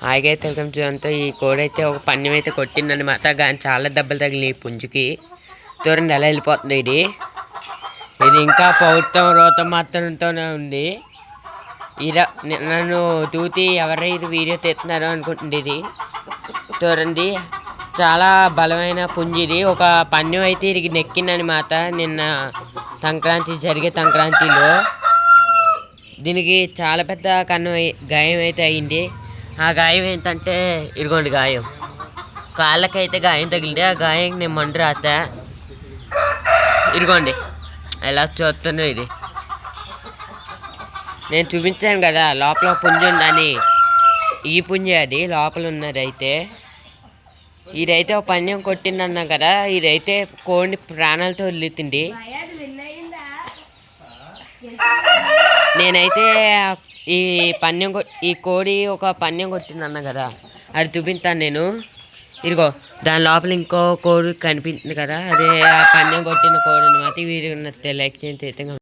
హాయిగా అయితే వెల్కమ్ చూడంతో ఈ కోడి అయితే ఒక పందెం అయితే కొట్టిందనమాట. కానీ చాలా దెబ్బలు తగిలినాయి ఈ పుంజుకి. చూడండి ఎలా వెళ్ళిపోతుంది ఇది. ఇది ఇంకా పౌర్తం రోతం మాత్రంతోనే ఉంది. నన్ను తూతి ఎవరైతే వీడియో తీస్తున్నారో అనుకుంటుంది ఇది. చూడండి చాలా బలమైన పుంజు ఇది. ఒక పందెం అయితే ఇది నెక్కిందనమాట నిన్న జరిగే సంక్రాంతిలో. దీనికి చాలా పెద్ద గాయం అయితే అయింది. ఆ గాయం ఏంటంటే ఇదిగోండి గాయం. కాళ్ళకైతే గాయం తగిలింది. ఆ గాయం నేను మండు రాత ఇదిగోండి ఎలా చూస్తున్నా. ఇది నేను చూపించాను కదా లోపల పుంజు ఉందని. ఈ పుంజే అది లోపల ఉన్నది. అయితే ఇదైతే ఒక పందెం కొట్టిందన్నా కదా. ఇదైతే కోడిని ప్రాణాలతో వదిలింది. నేనైతే ఈ కోడి ఒక పందెం కొట్టిందన్నా కదా, అది చూపిస్తాను నేను. ఇదిగో దాని లోపల ఇంకో కోడి కనిపిస్తుంది కదా, అదే ఆ పందెం కొట్టిన కోడి అనమాట. వీడియో నచ్చితే లైక్ చేయండి.